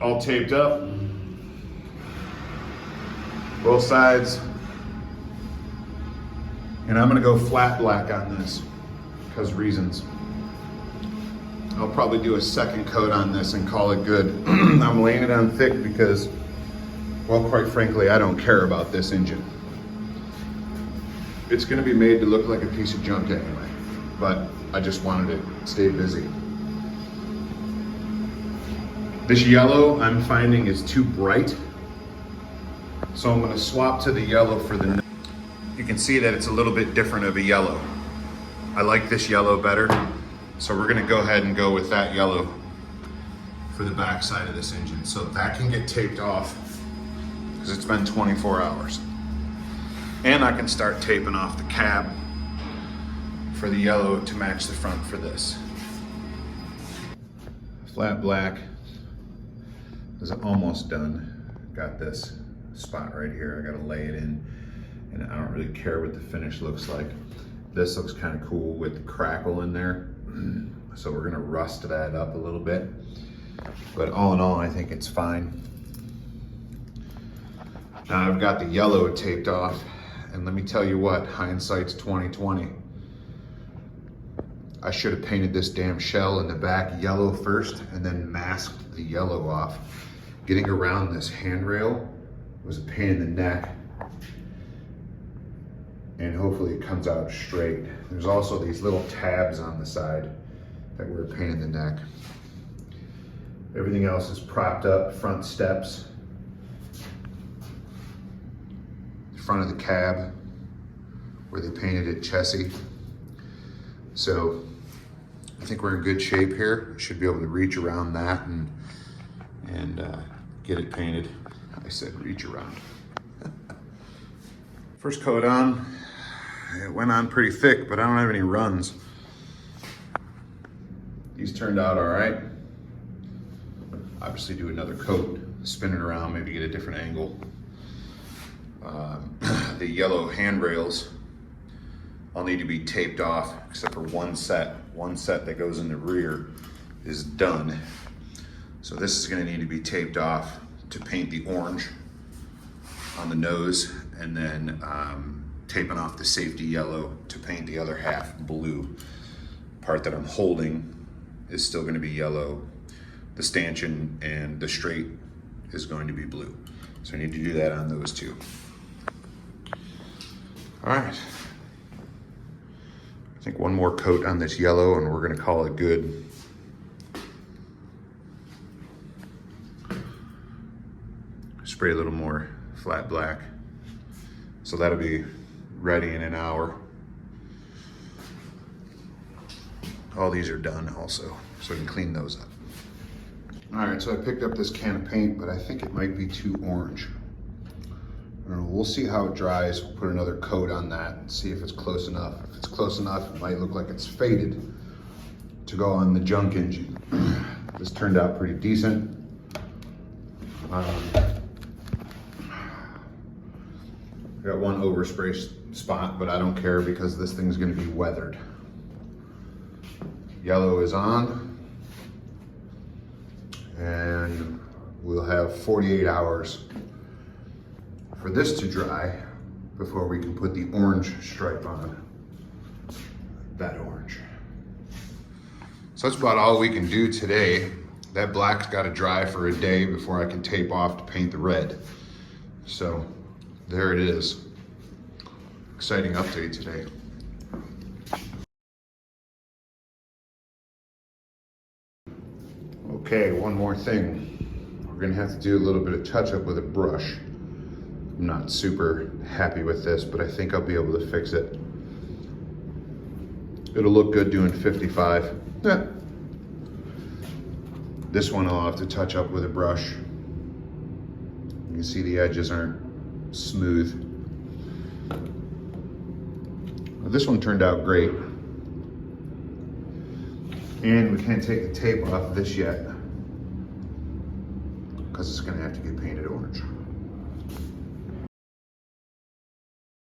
all taped up. Both sides. And I'm gonna go flat black on this because reasons. I'll probably do a second coat on this and call it good. I'm laying it on thick because, well, quite frankly, I don't care about this engine. It's gonna be made to look like a piece of junk anyway, but I just wanted to stay busy. This yellow I'm finding is too bright, so I'm gonna swap to the yellow for the, you can see that it's a little bit different of a yellow. I like this yellow better, so we're gonna go ahead and go with that yellow for the back side of this engine. So that can get taped off because it's been 24 hours. And I can start taping off the cab for the yellow to match the front for this. Flat black is almost done. Got this spot right here. I gotta lay it in, and I don't really care what the finish looks like. This looks kind of cool with the crackle in there. So we're gonna rust that up a little bit. But all in all, I think it's fine. Now I've got the yellow taped off. And let me tell you what, hindsight's 2020. I should have painted this damn shell in the back yellow first and then masked the yellow off. Getting around this handrail was a pain in the neck. And hopefully it comes out straight. There's also these little tabs on the side that were a pain in the neck. Everything else is propped up, front steps. Front of the cab where they painted it chessy. So I think we're in good shape here. Should be able to reach around that and get it painted. I said reach around. First coat on, it went on pretty thick, but I don't have any runs. These turned out all right. Obviously do another coat, spin it around, maybe get a different angle. The yellow handrails all need to be taped off except for one set. One set that goes in the rear is done. So this is gonna need to be taped off to paint the orange on the nose, and then taping off the safety yellow to paint the other half blue. Part that I'm holding is still gonna be yellow. The stanchion and the straight is going to be blue. So I need to do that on those two. All right. I think one more coat on this yellow and we're gonna call it good. Spray a little more flat black. So that'll be ready in an hour. All these are done also, so we can clean those up. All right, so I picked up this can of paint, but I think it might be too orange. I don't know, we'll see how it dries. We'll put another coat on that and see if it's close enough. If it's close enough, it might look like it's faded to go on the junk engine. This turned out pretty decent. Got one overspray spot, but I don't care because this thing's gonna be weathered. Yellow is on, and we'll have 48 hours for this to dry before we can put the orange stripe on. That orange. So that's about all we can do today. That black's got to dry for a day before I can tape off to paint the red. So there it is. Exciting update today. Okay, one more thing. We're gonna have to do a little bit of touch up with a brush. I'm not super happy with this, but I think I'll be able to fix it. It'll look good doing 55. Yeah. This one I'll have to touch up with a brush. You can see the edges aren't smooth. This one turned out great. And we can't take the tape off this yet because it's gonna have to get painted